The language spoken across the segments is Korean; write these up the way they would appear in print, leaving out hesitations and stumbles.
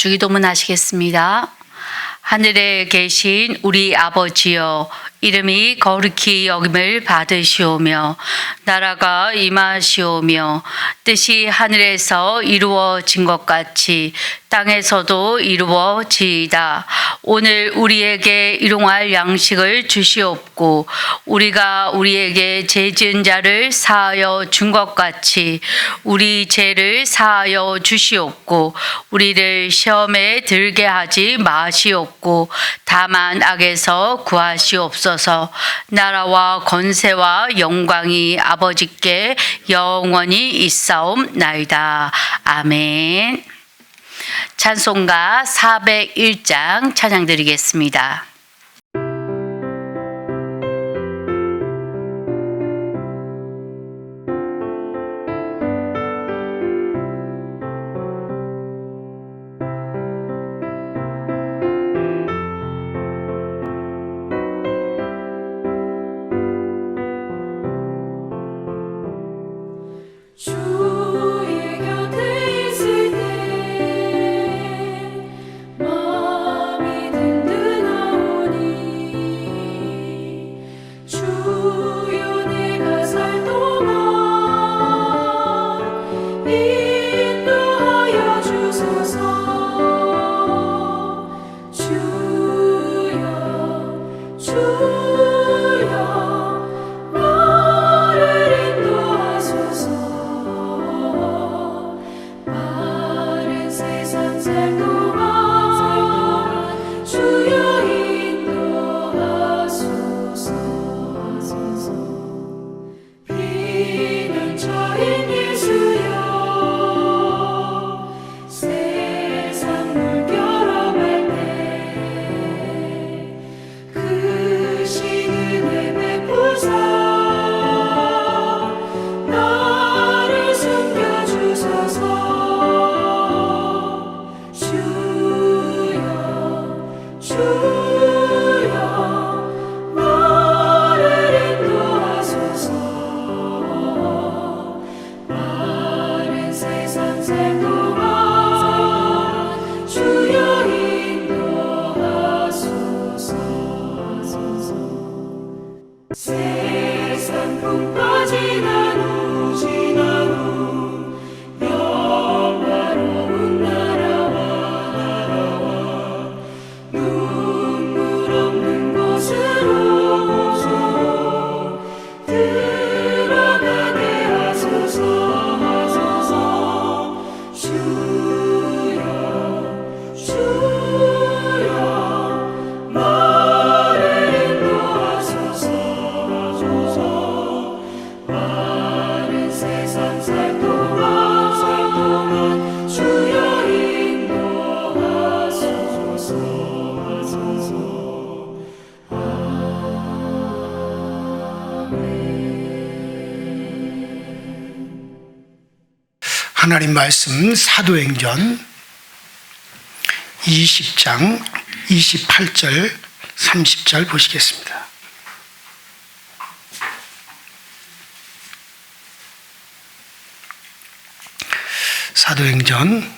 주기도문 하시겠습니다. 하늘에 계신 우리 아버지여, 이름이 거룩히 여김을 받으시오며 나라가 임하시오며 뜻이 하늘에서 이루어진 것 같이 땅에서도 이루어지이다. 오늘 우리에게 일용할 양식을 주시옵고 우리가 우리에게 죄 지은 자를 사하여 준 것 같이 우리 죄를 사하여 주시옵고 우리를 시험에 들게 하지 마시옵고 다만 악에서 구하시옵소서. 나라와 권세와 영광이 아버지께 영원히 있사옵나이다. 아멘. 찬송가 401장 찬양 드리겠습니다. 하나님 말씀 사도행전 20장 28절 30절 보시겠습니다. 사도행전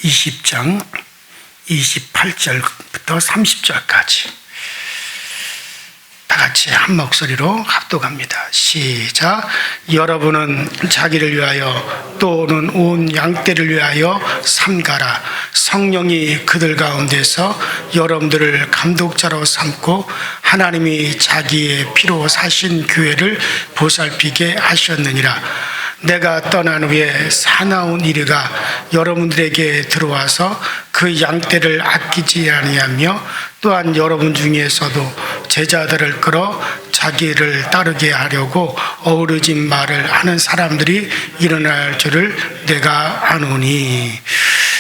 20장 28절부터 30절까지 다 같이 한 목소리로 합독합니다. 시작. 여러분은 자기를 위하여 또는 온 양떼를 위하여 삼가라. 성령이 그들 가운데서 여러분들을 감독자로 삼고 하나님이 자기의 피로 사신 교회를 보살피게 하셨느니라. 내가 떠난 후에 사나운 이르가 여러분들에게 들어와서 그 양떼를 아끼지 아니하며 또한 여러분 중에서도 제자들을 끌어 자기를 따르게 하려고 어우러진 말을 하는 사람들이 일어날 줄을 내가 아노니.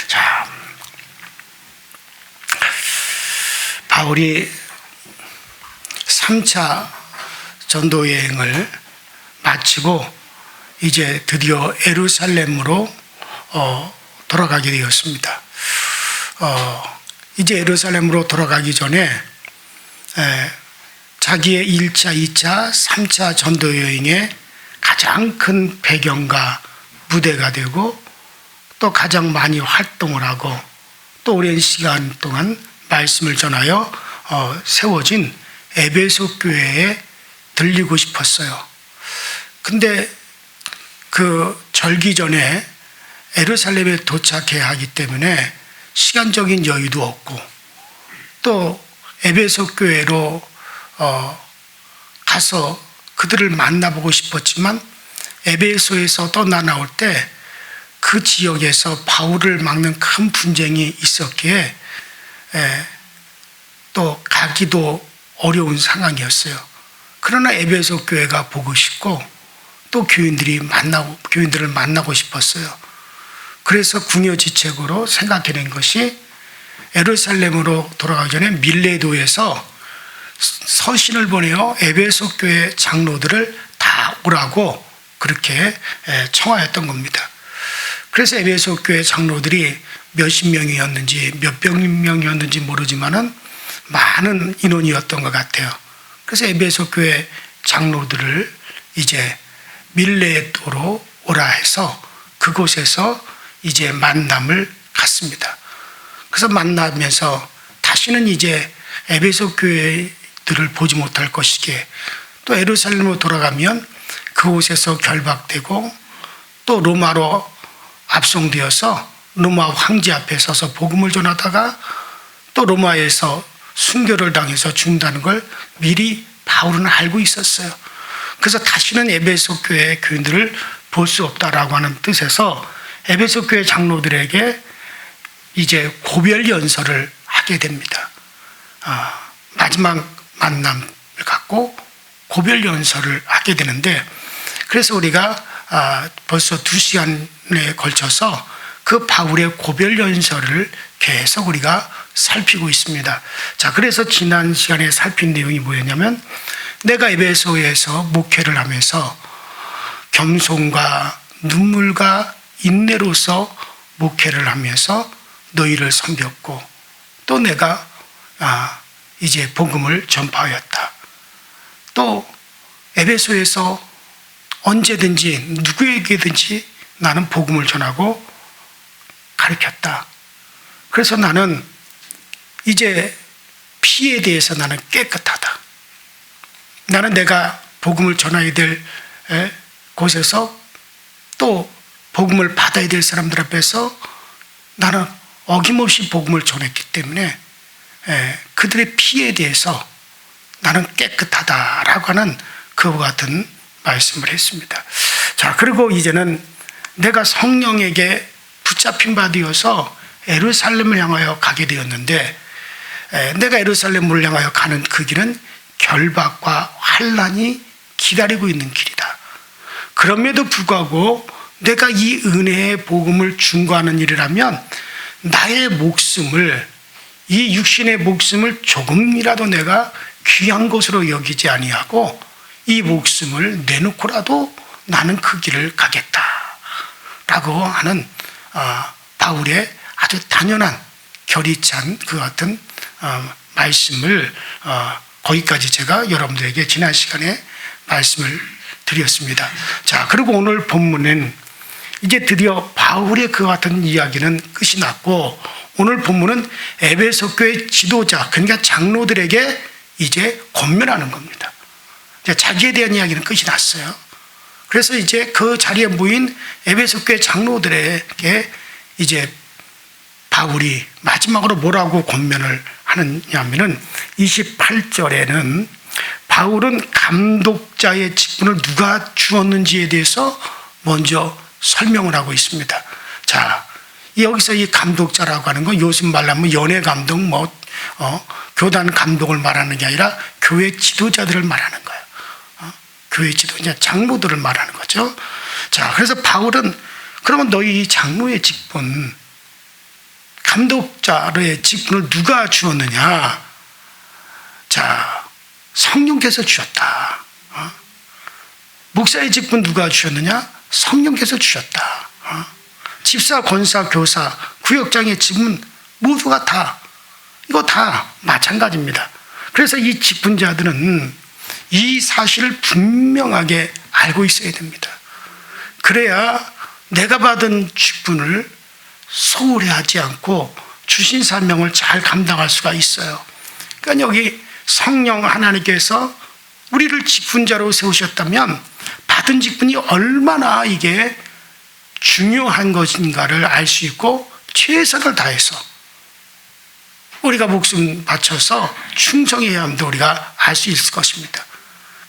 자, 바울이 3차 전도 여행을 마치고 이제 드디어 예루살렘으로 돌아가게 되었습니다. 이제 예루살렘으로 돌아가기 전에 자기의 1차, 2차, 3차 전도 여행의 가장 큰 배경과 무대가 되고 또 가장 많이 활동을 하고 또 오랜 시간 동안 말씀을 전하여 세워진 에베소 교회에 들리고 싶었어요. 근데 그 절기 전에 예루살렘에 도착해야 하기 때문에 시간적인 여유도 없고 또 에베소 교회로 가서 그들을 만나보고 싶었지만 에베소에서 떠나 나올 때 그 지역에서 바울을 막는 큰 분쟁이 있었기에 또 가기도 어려운 상황이었어요. 그러나 에베소 교회가 보고 싶고 또 교인들을 만나고 싶었어요. 그래서 궁여지책으로 생각해낸 것이 예루살렘으로 돌아가기 전에 밀레도에서 서신을 보내어 에베소 교회 장로들을 다 오라고 그렇게 청하였던 겁니다. 그래서 에베소 교회 장로들이 몇십 명이었는지 몇백 명이었는지 모르지만은 많은 인원이었던 것 같아요. 그래서 에베소 교회 장로들을 이제 밀레도로 오라 해서 그곳에서 이제 만남을 갖습니다. 그래서 만나면서 다시는 이제 에베소 교회들을 보지 못할 것이기에 또 예루살렘으로 돌아가면 그곳에서 결박되고 또 로마로 압송되어서 로마 황제 앞에 서서 복음을 전하다가 또 로마에서 순교를 당해서 죽는다는 걸 미리 바울은 알고 있었어요. 그래서 다시는 에베소 교회 교인들을 볼 수 없다라고 하는 뜻에서 에베소 교회 장로들에게 이제 고별 연설을 하게 됩니다. 마지막 만남을 갖고 고별 연설을 하게 되는데 그래서 우리가 벌써 2시간에 걸쳐서 그 바울의 고별 연설을 계속 우리가 살피고 있습니다. 자, 그래서 지난 시간에 살핀 내용이 뭐였냐면 내가 에베소에서 목회를 하면서 겸손과 눈물과 인내로서 목회를 하면서 너희를 섬겼고 또 내가 이제 복음을 전파하였다. 또 에베소에서 언제든지 누구에게든지 나는 복음을 전하고 가르쳤다. 그래서 나는 이제 피에 대해서 나는 깨끗하다. 나는 내가 복음을 전해야 될 곳에서 또 복음을 받아야 될 사람들 앞에서 나는 어김없이 복음을 전했기 때문에 그들의 피에 대해서 나는 깨끗하다라고 하는 그와 같은 말씀을 했습니다. 자, 그리고 이제는 내가 성령에게 붙잡힌 바 되어서 예루살렘을 향하여 가게 되었는데 내가 예루살렘을 향하여 가는 그 길은 결박과 환난이 기다리고 있는 길이다. 그럼에도 불구하고 내가 이 은혜의 복음을 중고하는 일이라면 나의 목숨을 이 육신의 목숨을 조금이라도 내가 귀한 것으로 여기지 아니하고 이 목숨을 내놓고라도 나는 그 길을 가겠다라고 하는 바울의 아주 당연한 결이 찬 그 같은 말씀을 거기까지 제가 여러분들에게 지난 시간에 말씀을 드렸습니다. 자, 그리고 오늘 본문은 이제 드디어 바울의 그 같은 이야기는 끝이 났고 오늘 본문은 에베소 교회 지도자 그러니까 장로들에게 이제 권면하는 겁니다. 이제 자기에 대한 이야기는 끝이 났어요. 그래서 이제 그 자리에 모인 에베소 교회 장로들에게 이제 바울이 마지막으로 뭐라고 권면을 하느냐면은 28절에는 바울은 감독자의 직분을 누가 주었는지에 대해서 먼저 설명을 하고 있습니다. 자, 여기서 이 감독자라고 하는 건 요즘 말로 하면 연예 감독, 교단 감독을 말하는 게 아니라 교회 지도자들을 말하는 거예요. 교회 지도자, 장로들을 말하는 거죠. 자, 그래서 바울은 그러면 너희 장로의 직분, 감독자의 직분을 누가 주었느냐? 자, 성령께서 주셨다. 목사의 직분 누가 주셨느냐? 성령께서 주셨다. 집사, 권사, 교사, 구역장의 직분 모두가 다 이거 다 마찬가지입니다. 그래서 이 직분자들은 이 사실을 분명하게 알고 있어야 됩니다. 그래야 내가 받은 직분을 소홀히 하지 않고 주신 사명을 잘 감당할 수가 있어요. 그러니까 여기 성령 하나님께서 우리를 직분자로 세우셨다면 받은 직분이 얼마나 이게 중요한 것인가를 알 수 있고 최선을 다해서 우리가 목숨 바쳐서 충성해야 함도 우리가 알 수 있을 것입니다.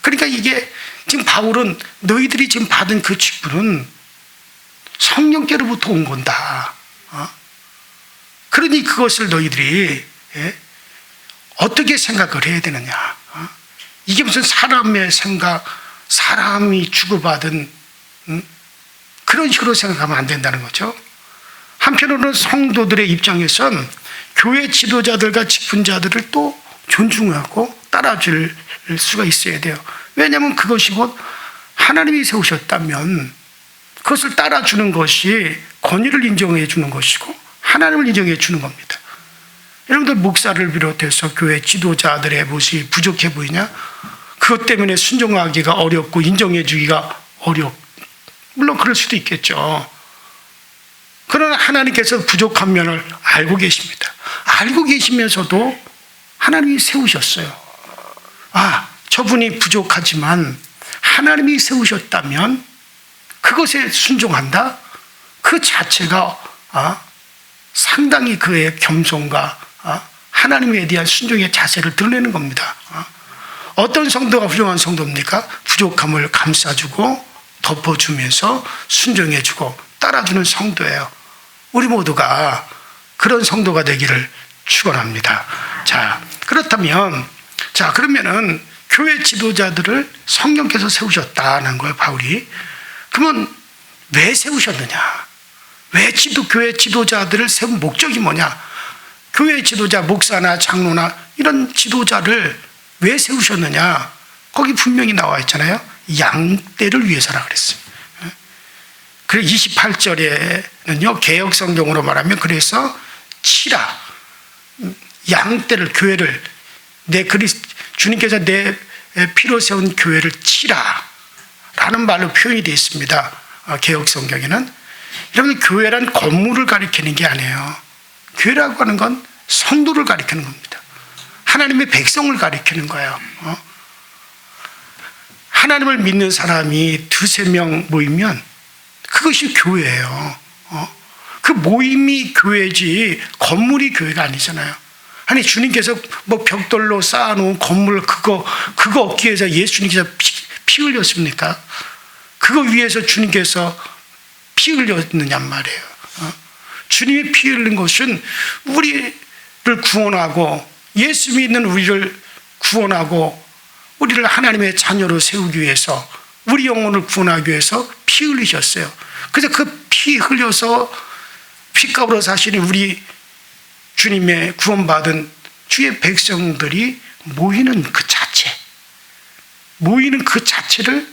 그러니까 이게 지금 바울은 너희들이 지금 받은 그 직분은 성령께로부터 온 건다. 그러니 그것을 너희들이 어떻게 생각을 해야 되느냐. 이게 무슨 사람의 생각, 사람이 주고받은 그런 식으로 생각하면 안 된다는 거죠. 한편으로는 성도들의 입장에선 교회 지도자들과 직분자들을 또 존중하고 따라줄 수가 있어야 돼요. 왜냐하면 그것이 곧 하나님이 세우셨다면 그것을 따라주는 것이 권위를 인정해 주는 것이고 하나님을 인정해 주는 겁니다. 여러분들 목사를 비롯해서 교회 지도자들의 모습이 부족해 보이냐? 그것 때문에 순종하기가 어렵고 인정해 주기가 물론 그럴 수도 있겠죠. 그러나 하나님께서 부족한 면을 알고 계십니다. 알고 계시면서도 하나님이 세우셨어요. 저분이 부족하지만 하나님이 세우셨다면 그것에 순종한다? 그 자체가 상당히 그의 겸손과 하나님에 대한 순종의 자세를 드러내는 겁니다. 어떤 성도가 훌륭한 성도입니까? 부족함을 감싸주고 덮어주면서 순종해주고 따라주는 성도예요. 우리 모두가 그런 성도가 되기를 축원합니다. 그러면은 교회 지도자들을 성령께서 세우셨다는 거예요, 바울이. 그러면 왜 세우셨느냐? 왜 교회 지도자들을 세운 목적이 뭐냐? 교회 지도자, 목사나 장로나 이런 지도자를 왜 세우셨느냐? 거기 분명히 나와 있잖아요. 양떼를 위해서라 그랬어요. 그래서 28절에는요, 개역 성경으로 말하면 그래서 치라. 양떼를, 교회를, 주님께서 내 피로 세운 교회를 치라. 라는 말로 표현이 되어 있습니다. 개역 성경에는. 여러분, 교회란 건물을 가리키는 게 아니에요. 교회라고 하는 건 성도를 가리키는 겁니다. 하나님의 백성을 가리키는 거예요. 하나님을 믿는 사람이 두세 명 모이면 그것이 교회예요. 그 모임이 교회지 건물이 교회가 아니잖아요. 아니, 주님께서 뭐 벽돌로 쌓아놓은 건물 그거 얻기 위해서 예수님께서 피 흘렸습니까? 그거 위해서 주님께서 피 흘렸느냐 말이에요. 주님이 피 흘린 것은 우리를 구원하고 예수 믿는 우리를 구원하고 우리를 하나님의 자녀로 세우기 위해서 우리 영혼을 구원하기 위해서 피 흘리셨어요. 그래서 그 피 흘려서 피값으로 사시는 우리 주님의 구원받은 주의 백성들이 모이는 그 자체를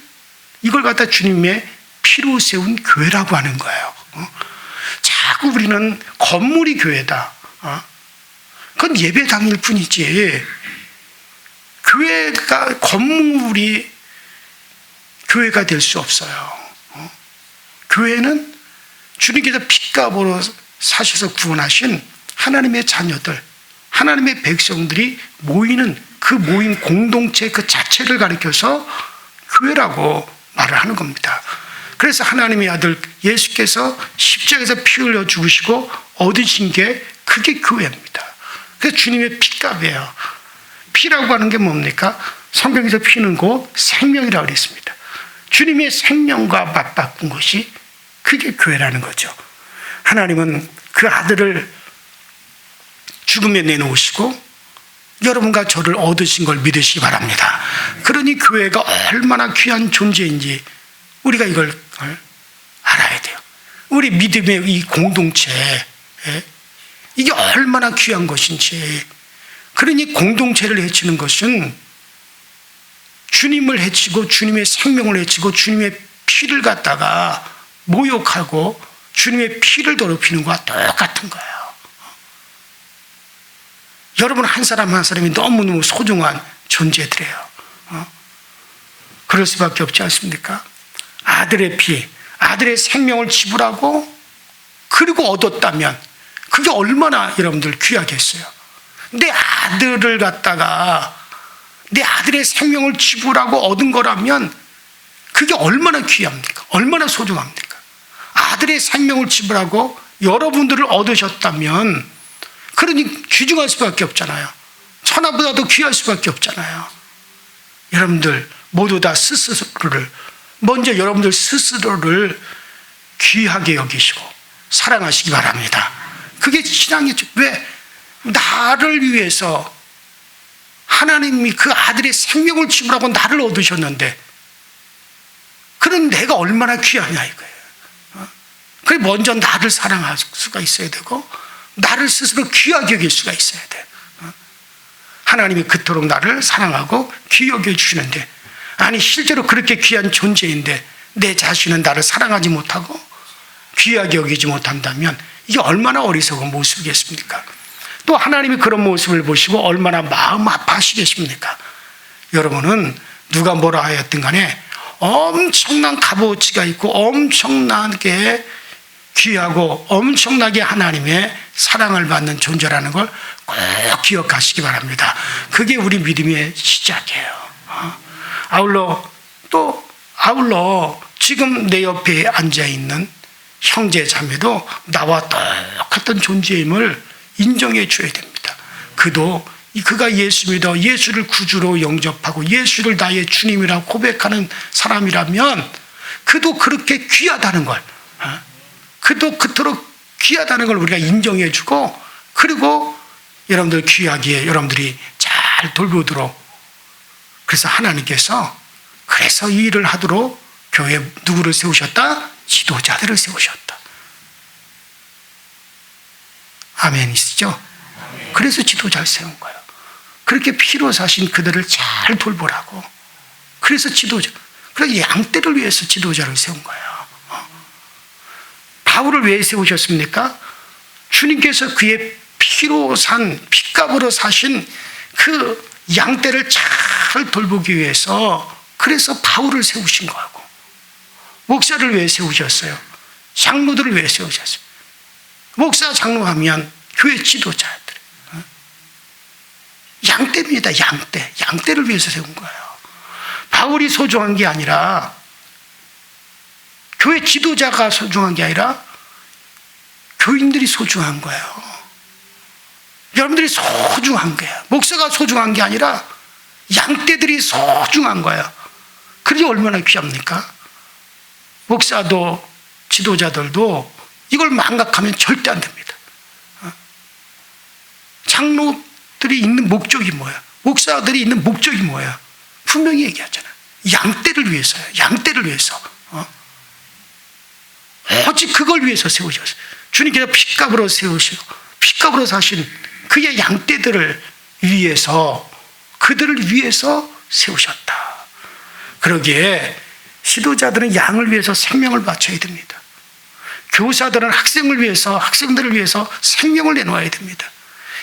이걸 갖다 주님의 피로 세운 교회라고 하는 거예요. 자꾸 우리는 건물이 교회다. 그건 예배당일 뿐이지 건물이 교회가 될 수 없어요. 교회는 주님께서 핏값으로 사셔서 구원하신 하나님의 자녀들, 하나님의 백성들이 모이는 그 모임 공동체 그 자체를 가리켜서 교회라고 말을 하는 겁니다. 그래서 하나님의 아들 예수께서 십자가에서 피 흘려 죽으시고 얻으신 게 그게 교회입니다. 그래서 주님의 핏값이에요. 피라고 하는 게 뭡니까? 성경에서 피는 곧 생명이라고 그랬습니다. 주님의 생명과 맞바꾼 것이 그게 교회라는 거죠. 하나님은 그 아들을 죽음에 내놓으시고 여러분과 저를 얻으신 걸 믿으시기 바랍니다. 그러니 교회가 얼마나 귀한 존재인지 우리가 이걸 알아야 돼요. 우리 믿음의 이 공동체, 이게 얼마나 귀한 것인지. 그러니 공동체를 해치는 것은 주님을 해치고 주님의 생명을 해치고 주님의 피를 갖다가 모욕하고 주님의 피를 더럽히는 것과 똑같은 거예요. 여러분 한 사람 한 사람이 너무너무 소중한 존재들이에요. 그럴 수밖에 없지 않습니까? 아들의 피, 아들의 생명을 지불하고 그리고 얻었다면 그게 얼마나 여러분들 귀하겠어요. 내 아들을 갖다가 내 아들의 생명을 지불하고 얻은 거라면 그게 얼마나 귀합니까? 얼마나 소중합니까? 아들의 생명을 지불하고 여러분들을 얻으셨다면 그러니 귀중할 수밖에 없잖아요. 천하보다도 귀할 수밖에 없잖아요. 여러분들 모두 다 스스로를 먼저 여러분들 스스로를 귀하게 여기시고 사랑하시기 바랍니다. 그게 신앙이죠. 왜? 나를 위해서 하나님이 그 아들의 생명을 지불하고 나를 얻으셨는데 그럼 내가 얼마나 귀하냐 이거예요. 그래 먼저 나를 사랑할 수가 있어야 되고 나를 스스로 귀하게 여길 수가 있어야 돼. 하나님이 그토록 나를 사랑하고 귀히 여겨주시는데 아니 실제로 그렇게 귀한 존재인데 내 자신은 나를 사랑하지 못하고 귀하게 여기지 못한다면 이게 얼마나 어리석은 모습이겠습니까? 또 하나님이 그런 모습을 보시고 얼마나 마음 아파하시겠습니까? 여러분은 누가 뭐라 하였든 간에 엄청난 값어치가 있고 엄청나게 귀하고 엄청나게 하나님의 사랑을 받는 존재라는 걸 꼭 기억하시기 바랍니다. 그게 우리 믿음의 시작이에요. 아울러 지금 내 옆에 앉아있는 형제 자매도 나와 똑같은 존재임을 인정해 줘야 됩니다. 그가 예수 믿어 예수를 구주로 영접하고 예수를 나의 주님이라고 고백하는 사람이라면 그도 그렇게 귀하다는 걸 그도 그토록 귀하다는 걸 우리가 인정해 주고 그리고 여러분들 귀하게 여러분들이 잘 돌보도록 그래서 하나님께서 그래서 이 일을 하도록 교회에 누구를 세우셨다? 지도자들을 세우셨다. 아멘이시죠? 그래서 지도자를 세운 거예요. 그렇게 피로 사신 그들을 잘 돌보라고. 그래서 그래서 양떼를 위해서 지도자를 세운 거예요. 바울을 왜 세우셨습니까? 주님께서 그의 피로 피값으로 사신 그 양떼를 잘 돌보기 위해서 그래서 바울을 세우신 거고 목사를 왜 세우셨어요? 장로들을 왜 세우셨어요? 목사 장로하면 교회 지도자들 양떼입니다. 양떼를 위해서 세운 거예요. 바울이 소중한 게 아니라 교회 지도자가 소중한 게 아니라 교인들이 소중한 거예요. 여러분들이 소중한 거예요. 목사가 소중한 게 아니라 양떼들이 소중한 거예요. 그게 얼마나 귀합니까? 목사도 지도자들도 이걸 망각하면 절대 안 됩니다. 장로들이 있는 목적이 뭐야? 목사들이 있는 목적이 뭐야? 분명히 얘기하잖아요. 양떼를 위해서요. 양떼를 위해서. 오직 그걸 위해서 세우셨어요. 주님께서 피값으로 세우시고 피값으로 사신 그의 양떼들을 위해서 그들을 위해서 세우셨다. 그러기에 지도자들은 양을 위해서 생명을 바쳐야 됩니다. 교사들은 학생들을 위해서 생명을 내놓아야 됩니다.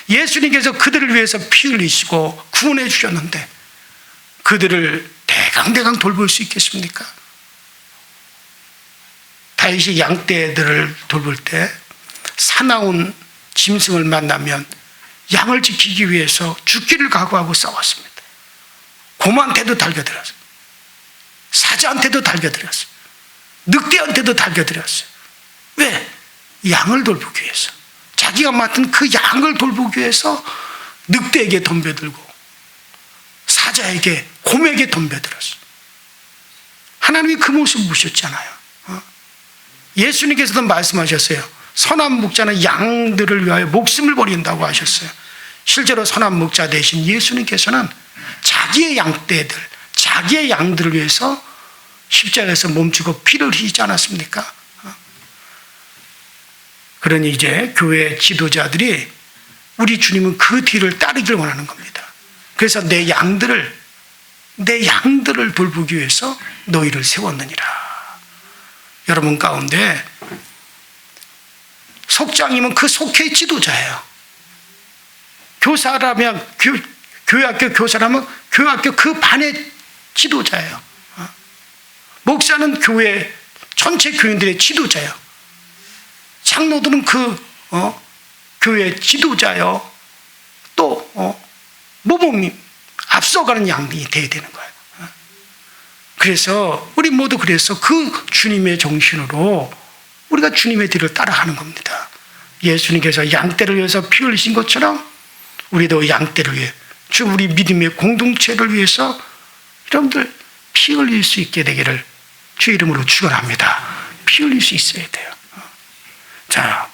예수님께서 그들을 위해서 피 흘리시고 구원해 주셨는데 그들을 대강대강 돌볼 수 있겠습니까? 다윗이 양떼들을 돌볼 때 사나운 짐승을 만나면 양을 지키기 위해서 죽기를 각오하고 싸웠습니다. 곰한테도 달겨들었어요. 사자한테도 달겨들었어요. 늑대한테도 달겨들었어요. 왜? 양을 돌보기 위해서. 자기가 맡은 그 양을 돌보기 위해서 늑대에게 덤벼들고 사자에게 곰에게 덤벼들었어요. 하나님이 그 모습을 보셨잖아요. 예수님께서도 말씀하셨어요. 선한 목자는 양들을 위하여 목숨을 버린다고 하셨어요. 실제로 선한 목자 대신 예수님께서는 자기의 양떼들, 자기의 양들을 위해서 십자가에서 몸주고 피를 흘리지 않았습니까? 그러니 이제 교회 지도자들이 우리 주님은 그 뒤를 따르길 원하는 겁니다. 그래서 내 양들을 돌보기 위해서 너희를 세웠느니라. 여러분 가운데 속장이면 그 속회의 지도자예요. 교사라면 교회학교 교사라면 교회학교 그 반의 지도자예요. 목사는 교회 전체 교인들의 지도자예요. 장로들은 교회 지도자요. 또 모범이 앞서가는 양이 돼야 되는 거예요. 그래서 우리 모두 그래서 그 주님의 정신으로 우리가 주님의 뒤를 따라가는 겁니다. 예수님께서 양떼를 위해서 피 흘리신 것처럼 우리도 양떼를 위해 우리 믿음의 공동체를 위해서 여러분들 피 흘릴 수 있게 되기를 주 이름으로 축원합니다. 피 흘릴 수 있어야 돼요. 자,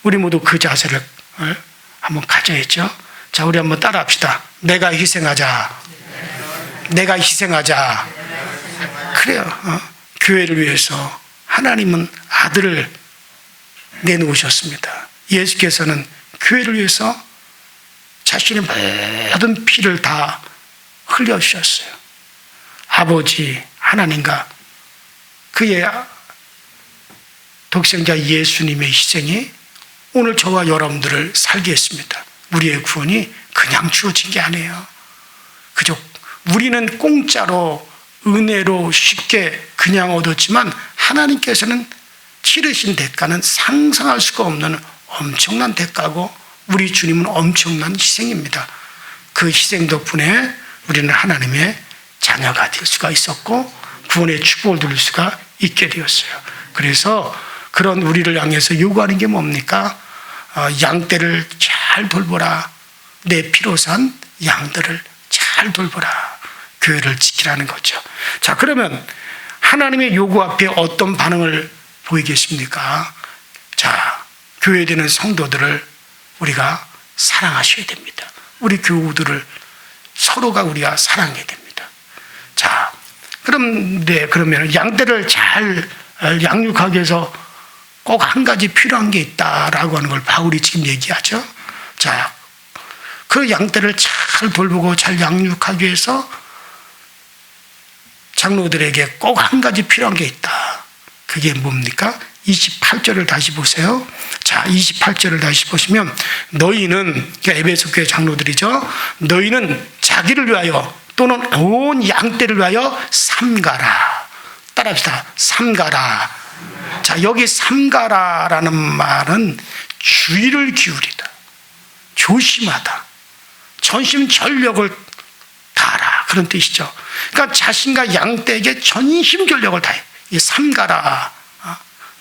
우리 모두 그 자세를 한번 가져야죠. 자, 우리 한번 따라합시다. 내가 희생하자. 내가 희생하자. 그래요. 교회를 위해서 하나님은 아들을 내놓으셨습니다. 예수께서는 교회를 위해서 자신의 모든 피를 다 흘려주셨어요. 아버지 하나님과 그의 독생자 예수님의 희생이 오늘 저와 여러분들을 살게 했습니다. 우리의 구원이 그냥 주어진 게 아니에요. 그저 우리는 공짜로 은혜로 쉽게 그냥 얻었지만 하나님께서는 치르신 대가는 상상할 수가 없는 엄청난 대가고 우리 주님은 엄청난 희생입니다. 그 희생 덕분에 우리는 하나님의 자녀가 될 수가 있었고 구원의 축복을 누릴 수가 있게 되었어요. 그래서 그런 우리를 향해서 요구하는 게 뭡니까? 양떼를 잘 돌보라. 내 피로 산 양들을 잘 돌보라. 교회를 지키라는 거죠. 자, 그러면 하나님의 요구 앞에 어떤 반응을 보이겠습니까? 자, 교회되는 성도들을 우리가 사랑하셔야 됩니다. 우리 교우들을 서로가 우리가 사랑해야 됩니다. 자, 그러면 양떼를 잘 양육하기 위해서 꼭 한 가지 필요한 게 있다라고 하는 걸 바울이 지금 얘기하죠. 자, 그 양떼를 잘 돌보고 잘 양육하기 위해서 장로들에게 꼭 한 가지 필요한 게 있다. 그게 뭡니까? 28절을 다시 보세요. 자, 28절을 다시 보시면 너희는, 그러니까 에베소 교회 장로들이죠. 너희는 자기를 위하여 또는 온 양떼를 위하여 삼가라. 따라합시다. 삼가라. 자, 여기 삼가라라는 말은 주의를 기울이다. 조심하다. 전심전력을 다하라. 그런 뜻이죠. 그러니까 자신과 양떼에게 전심전력을 다해. 이 삼가라.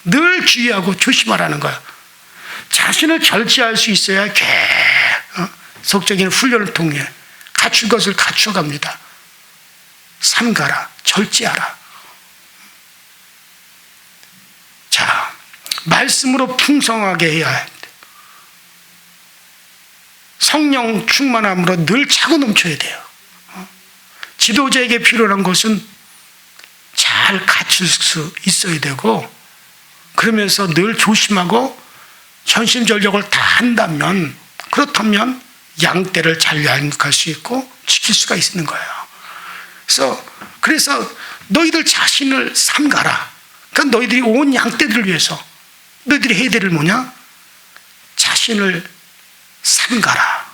늘 주의하고 조심하라는 거야. 자신을 절제할 수 있어야 계속적인 훈련을 통해 갖출 것을 갖춰갑니다. 삼가라. 절제하라. 자, 말씀으로 풍성하게 해야 합니다. 성령 충만함으로 늘 차고 넘쳐야 돼요. 지도자에게 필요한 것은 잘 갖출 수 있어야 되고 그러면서 늘 조심하고 전심전력을 다 한다면 그렇다면 양떼를 잘 양육할 수 있고 지킬 수가 있는 거예요. 그래서 너희들 자신을 삼가라. 그러니까 너희들이 온 양떼들을 위해서 너희들이 해야 될 뭐냐? 자신을 삼가라.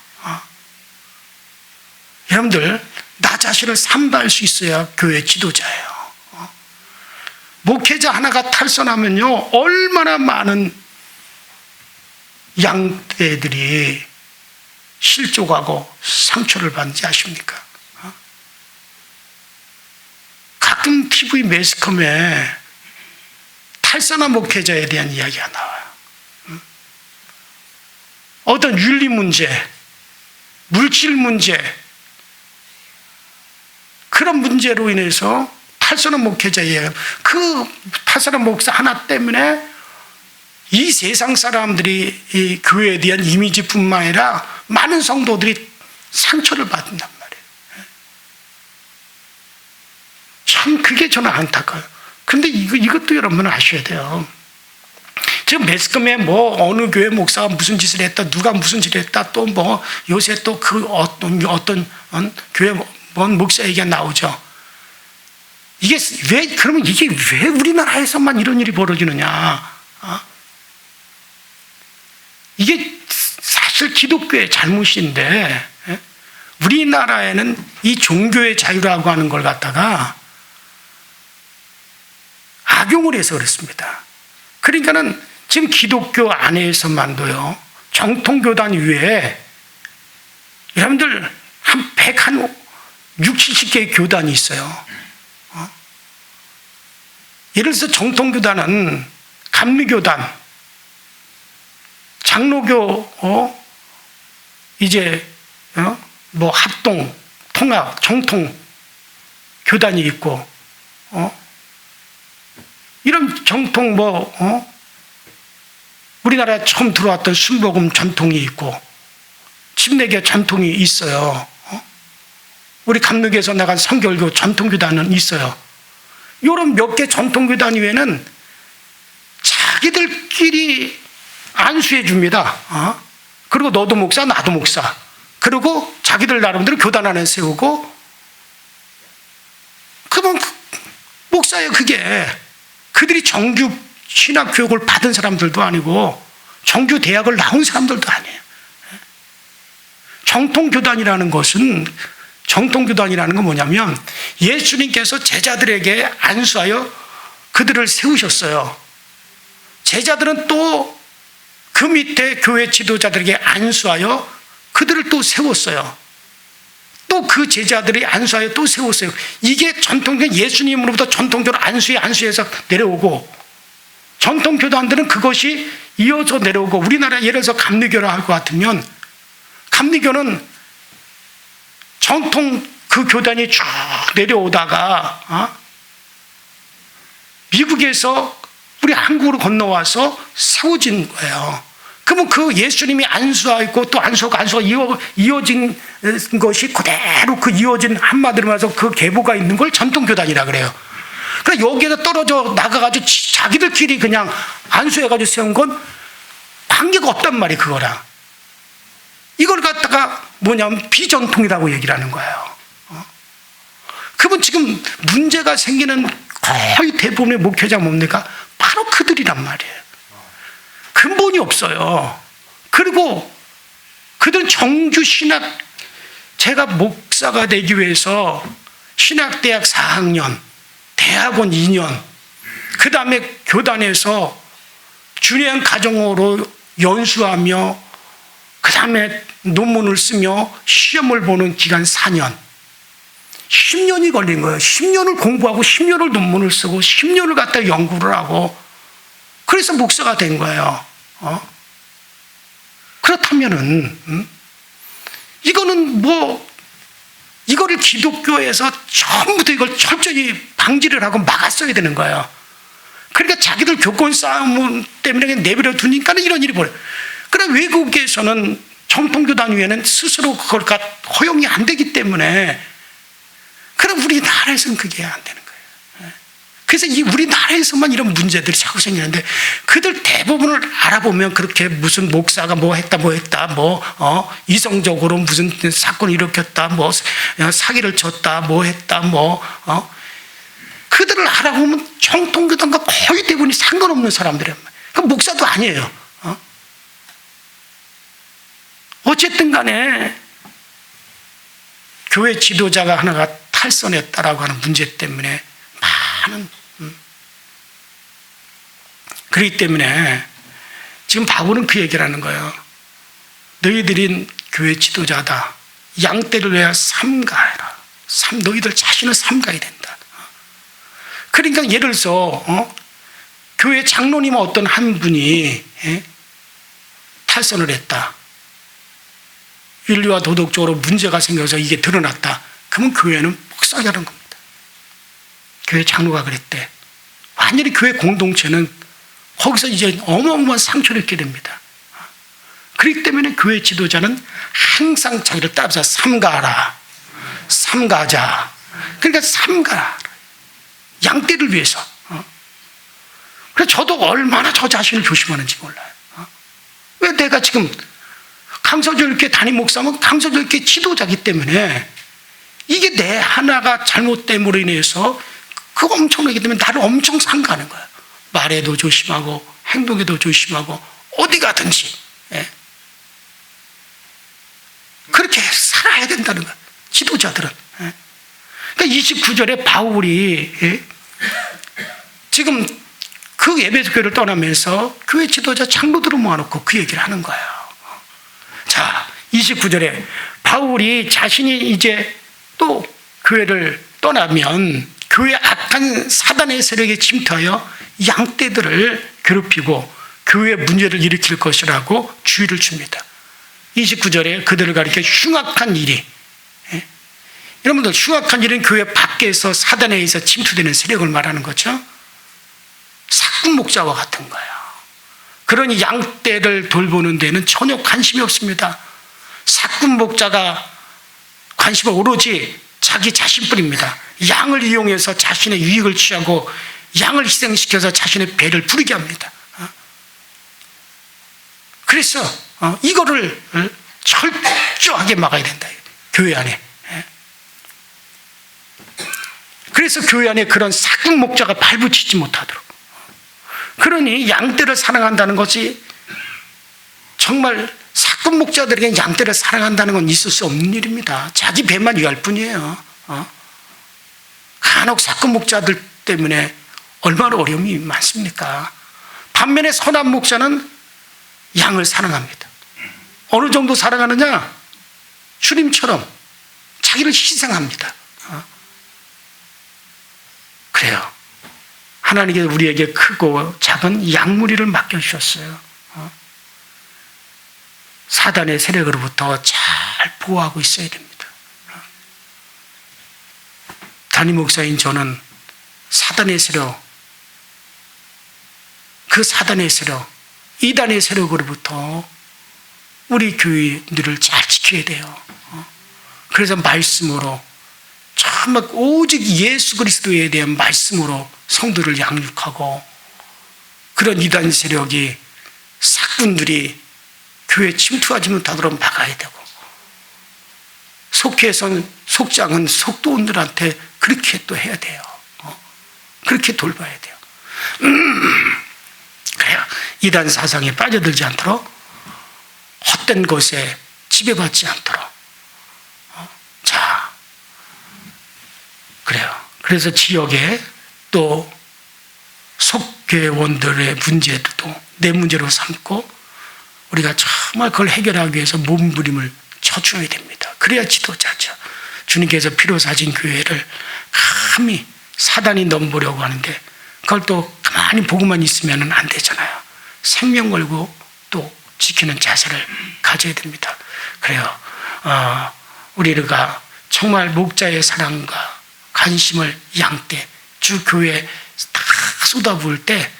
여러분들 나 자신을 삼갈 수 있어야 교회 지도자예요. 목회자 하나가 탈선하면요 얼마나 많은 양떼들이 실족하고 상처를 받는지 아십니까? 가끔 TV 매스컴에 탈선한 목회자에 대한 이야기가 나와요. 어떤 윤리 문제, 물질 문제, 그런 문제로 인해서 탈선한 목회자예요. 그 탈선한 목사 하나 때문에 이 세상 사람들이 이 교회에 대한 이미지뿐만 아니라 많은 성도들이 상처를 받는단 말이에요. 참 그게 저는 안타까워요. 그런데 이것도 여러분 아셔야 돼요. 지금 매스컴에 어느 교회 목사가 무슨 짓을 했다, 누가 무슨 짓을 했다, 또 요새 또 그 어떤 교회 목사 얘기가 나오죠. 그러면 이게 왜 우리나라에서만 이런 일이 벌어지느냐? 이게 사실 기독교의 잘못인데, 우리나라에는 이 종교의 자유라고 하는 걸 갖다가 악용을 해서 그렇습니다. 그러니까는 지금 기독교 안에서만도요, 정통교단 위에 여러분들 한 60, 70개의 교단이 있어요. 예를 들어서 정통교단은 감리교단, 장로교, 뭐 합동, 통합, 정통 교단이 있고, 이런 정통 우리나라에 처음 들어왔던 순복음 전통이 있고, 침례교 전통이 있어요. 우리 감리교에서 나간 성결교 전통교단은 있어요. 이런 몇 개 전통교단 위에는 자기들끼리 안수해 줍니다. 그리고 너도 목사, 나도 목사. 그리고 자기들 나름대로 교단 안에 세우고, 그러면 목사예요, 그게. 그들이 정규 신학 교육을 받은 사람들도 아니고 정규 대학을 나온 사람들도 아니에요. 정통교단이라는 건 뭐냐면 예수님께서 제자들에게 안수하여 그들을 세우셨어요. 제자들은 또 그 밑에 교회 지도자들에게 안수하여 그들을 또 세웠어요. 또 그 제자들이 안수하여 또 세웠어요. 이게 전통교, 예수님으로부터 전통교로 안수해서 내려오고, 전통교단들은 그것이 이어져 내려오고, 우리나라 예를 들어서 감리교라 할 것 같으면, 감리교는 전통 그 교단이 쭉 내려오다가 미국에서 우리 한국으로 건너와서 세워진 거예요. 그러면 그 예수님이 안수하고 또 안수가 이어진 것이 그대로 그 이어진, 한마디로 말해서 그 계보가 있는 걸 전통교단이라 그래요. 그러니까 여기에서 떨어져 나가가지고 자기들끼리 그냥 안수해가지고 세운 건 관계가 없단 말이에요, 그거랑. 이걸 갖다가 뭐냐면 비전통이라고 얘기를 하는 거예요. 그러면 지금 문제가 생기는 거의 대부분의 목회자 뭡니까? 바로 그들이란 말이에요. 근본이 없어요. 그리고 그들은 정규 신학, 제가 목사가 되기 위해서 신학대학 4학년, 대학원 2년, 그 다음에 교단에서 주례한 가정으로 연수하며, 그 다음에 논문을 쓰며 시험을 보는 기간 4년. 10년이 걸린 거예요. 10년을 공부하고 10년을 논문을 쓰고 10년을 갖다 연구를 하고, 그래서 목사가 된 거예요. 그렇다면은 이거는 이거를 기독교에서 처음부터 이걸 철저히 방지를 하고 막았어야 되는 거예요. 그러니까 자기들 교권 싸움 때문에 그냥 내버려 두니까는 이런 일이 벌어요. 그러나 외국에서는 정통교단 위에는 스스로 그걸 허용이 안 되기 때문에, 그럼 우리나라에서는 그게 안 되는 거예요. 그래서 이 우리나라에서만 이런 문제들이 자꾸 생기는데, 그들 대부분을 알아보면 그렇게 무슨 목사가 뭐 했다, 이성적으로 무슨 사건을 일으켰다, 사기를 쳤다, 했다, 그들을 알아보면 정통교단과 거의 대부분이 상관없는 사람들이란 말이에요. 그 목사도 아니에요. 어쨌든 간에 교회 지도자가 하나가 탈선했다라고 하는 문제 때문에 많은, 그렇기 때문에 지금 바울은 그 얘기를 하는 거예요. 너희들이 교회 지도자다. 양떼를 위하여 삼가해라. 너희들 자신을 삼가야 된다. 그러니까 예를 들어서 교회 장로님 어떤 한 분이 탈선을 했다. 윤리와 도덕적으로 문제가 생겨서 이게 드러났다. 그러면 교회는 폭삭하는 겁니다. 교회 장로가 그랬대. 완전히 교회 공동체는 거기서 이제 어마어마한 상처를 입게 됩니다. 그렇기 때문에 교회 지도자는 항상 자기를 따라서 삼가하라. 삼가하자. 그러니까 삼가하라. 양떼를 위해서. 그래서 저도 얼마나 저 자신을 조심하는지 몰라요. 왜 내가 지금 강서절교회 담임 목사면 강서절교회 지도자이기 때문에 이게 내 하나가 잘못됨으로 인해서 그거 엄청나기 때문에 나를 엄청 삼가하는 거예요. 말에도 조심하고 행동에도 조심하고 어디 가든지 그렇게 살아야 된다는 거예요. 지도자들은. 그러니까 29절에 바울이 지금 그 그 에베소 교회를 떠나면서 교회 지도자 장로들을 모아놓고 그 얘기를 하는 거예요. 자, 29절에 바울이 자신이 이제 또 교회를 떠나면 교회 악한 사단의 세력에 침투하여 양떼들을 괴롭히고 교회 문제를 일으킬 것이라고 주의를 줍니다. 29절에 그들을 가리켜 흉악한 일이, 여러분들 흉악한 일은 교회 밖에서 사단에 의해서 침투되는 세력을 말하는 거죠. 사꾼 목자와 같은 거예요. 그러니 양떼를 돌보는 데는 전혀 관심이 없습니다. 사꾼 목자가 관심은 오로지 자기 자신뿐입니다. 양을 이용해서 자신의 유익을 취하고 양을 희생시켜서 자신의 배를 부르게 합니다. 그래서 이거를 철저하게 막아야 된다. 교회 안에. 그래서 교회 안에 그런 사꾼 목자가 발붙이지 못하도록. 그러니 양떼를 사랑한다는 것이 정말 사꾼 목자들에게 양떼를 사랑한다는 건 있을 수 없는 일입니다. 자기 배만 위할 뿐이에요. 간혹 사꾼 목자들 때문에 얼마나 어려움이 많습니까? 반면에 선한 목자는 양을 사랑합니다. 어느 정도 사랑하느냐? 주님처럼 자기를 희생합니다. 그래요. 하나님께서 우리에게 크고 작은 양무리를 맡겨주셨어요. 사단의 세력으로부터 잘 보호하고 있어야 됩니다. 담임 목사인 저는 사단의 세력, 그 사단의 세력, 이단의 세력으로부터 우리 교인들을 잘 지켜야 돼요. 그래서 말씀으로 정말 오직 예수 그리스도에 대한 말씀으로 성도를 양육하고, 그런 이단 세력이 사꾼들이 교회에 침투하지 못하도록 막아야 되고, 속장은 속도원들한테 그렇게 또 해야 돼요. 그렇게 돌봐야 돼요. 그래요. 이단 사상에 빠져들지 않도록, 헛된 것에 지배받지 않도록. 자, 그래요. 그래서 지역에 또 속교회원들의 문제도 내 문제로 삼고 우리가 정말 그걸 해결하기 위해서 몸부림을 쳐줘야 됩니다. 그래야 지도자죠. 주님께서 피로 사신 교회를 감히 사단이 넘보려고 하는데 그걸 또 가만히 보고만 있으면 안 되잖아요. 생명 걸고 또 지키는 자세를 가져야 됩니다. 그래요. 우리가 정말 목자의 사랑과 관심을 양떼, 주 교회에 다 쏟아부을 때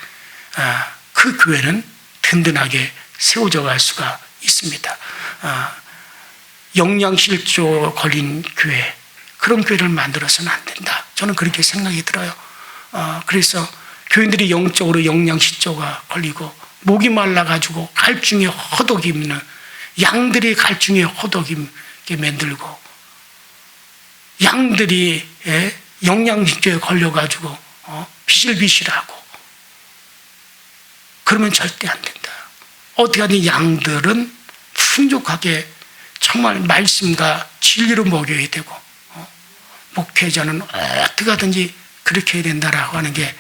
그 교회는 든든하게 세워져 갈 수가 있습니다. 영양실조 걸린 교회, 그런 교회를 만들어서는 안 된다. 저는 그렇게 생각이 들어요. 그래서 교인들이 영적으로 영양실조가 걸리고 목이 말라가지고 갈증에 허덕이는 양들이 갈증에 허덕이게 만들고, 양들이 영양실조에 걸려가지고 비실비실하고, 그러면 절대 안 된다. 어떻게 하든 양들은 풍족하게 정말 말씀과 진리로 먹여야 되고, 목회자는 어떻게 하든지 그렇게 해야 된다라고 하는 게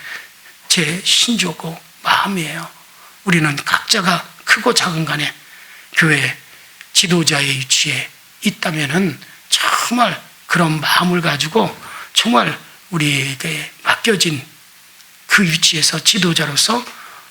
제 신조고 마음이에요. 우리는 각자가 크고 작은 간에 교회 지도자의 위치에 있다면은 정말 그런 마음을 가지고 정말 우리에게 맡겨진 그 위치에서 지도자로서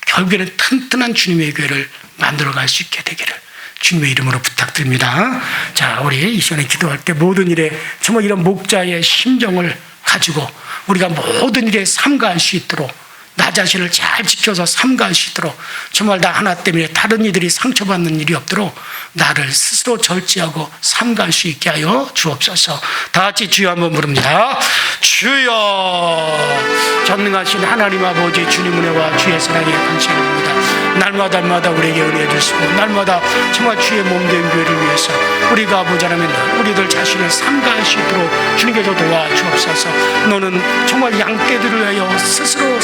결국에는 튼튼한 주님의 교회를 만들어갈 수 있게 되기를 주님의 이름으로 부탁드립니다. 자, 우리 이 시간에 기도할 때 모든 일에 정말 이런 목자의 심정을 가지고 우리가 모든 일에 삼가할 수 있도록, 나 자신을 잘 지켜서 삼가할 수 있도록, 정말 나 하나 때문에 다른 이들이 상처받는 일이 없도록 나를 스스로 절제하고 삼가할 수 있게 하여 주옵소서. 다 같이 주여 한번 부릅니다. 주여. 전능하신 하나님 아버지, 주님 은혜와 주의 사랑에 감사합니다. 날마다 우리에게 은혜 주시고, 날마다 정말 주의 몸된 교회를 위해서 우리가 아버지 하나님 우리들 자신을 삼가할 수 있도록 주님께서 도와주옵소서. 너는 정말 양떼들을 위하여 스스로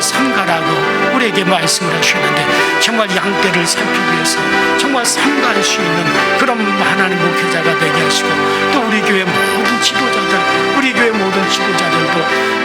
삼가라고 우리에게 말씀을 하시는데, 정말 양떼를 살피기 위해서 정말 삼가할 수 있는 그런 하나님 목회자가 되게 하시고, 또 우리 교회 모든 지도자들도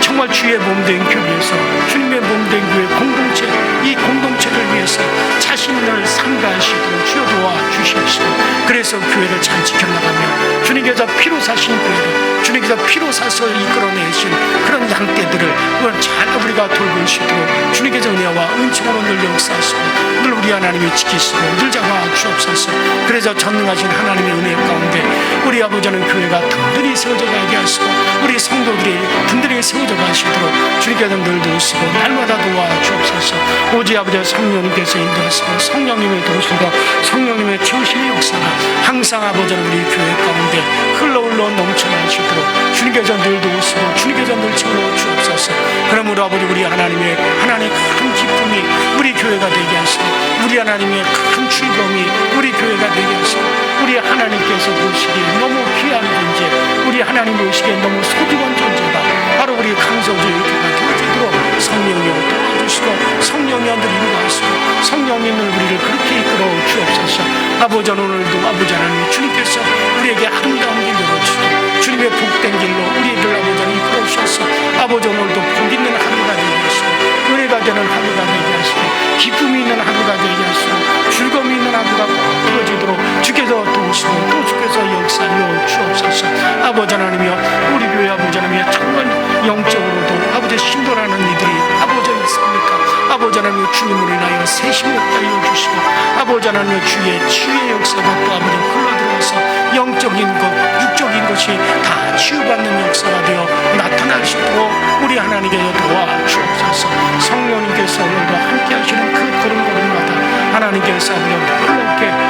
정말 주의 몸된 교회에서, 주님의 몸된 교회 공동체, 이 공동체를 위해서 자신을 상대하시도록 주여 도와주십시오. 그래서 교회를 잘 지켜나가며 주님께서 피로 사신 교회를, 주님께서 피로 사서 이끌어내신 그런 양떼들을 잘 우리가 돌보시도록 주님께서 은혜와 은총으로 늘 역사하시고 늘 우리 하나님이 지키시고 늘 잡아 주옵소서. 그래서 전능하신 하나님의 은혜 가운데 우리 아버지는 교회가 든든히 세워져 가게 하시고 우리 성도들이 든든히 세워져 가시도록 주님께서 늘 도우시고 날마다 도와주옵소서. 오직 아버지 성령님께서 인도하시고 성령님의 도우심과 성령님의 채우심의 역사가 항상 아버지는 우리 교회 가운데 흘러 넘쳐나시도록 주님께서 늘 도우시고 주님께서 늘 채워 주옵소서. 그러므로 아버지 우리 하나님의 큰 기쁨이 우리 교회가 되게 하시고 우리 하나님의 큰 즐거움이 우리 교회가 되게 하시고 우리 하나님께서 보시기에 너무 귀한 존재, 우리 하나님 보시기에 너무 소중한 존재가 바로 우리 강서구의 교회가 되어지도록 성령님을 도와주시고 성령님을 인도하시고 성령님을 우리를 그렇게 이끌어 주옵소서. 아버지 오늘도 아버지 하나님 주님께서 우리에게 아름다운 길 열어주시고 주님의 복된 길로 우리를 아버지 이끌어 주셔서 아버지 오늘도 복 있는 하루가 되게 하시고 은혜가 되는 하루가 되게 하시고 기쁨이 있는 하루가 되게 하시고 즐거움이 있는 하루가 되어지도록 주께서 도우시고 또 주께서 역사하여 주옵소서. 아버지 하나님이여 우리 교회 아버지 하나님이여 정말 영적으로도 아버지 신도라는 이들이 아버지 있습니까? 아버지 하나님이여 주님을 인하여 새심을 따여 주시고 아버지 하나님이여 주의 치유의 역사가 또 아버지 흘러들어서 영적인 것 육적인 것이 다 치유받는 역사가 되어 나타나시도록 우리 하나님께서 도와주옵소서. 성령님께서 오늘도 함께 하시는 그 걸음걸음마다 하나님께서 우리를 놀랍게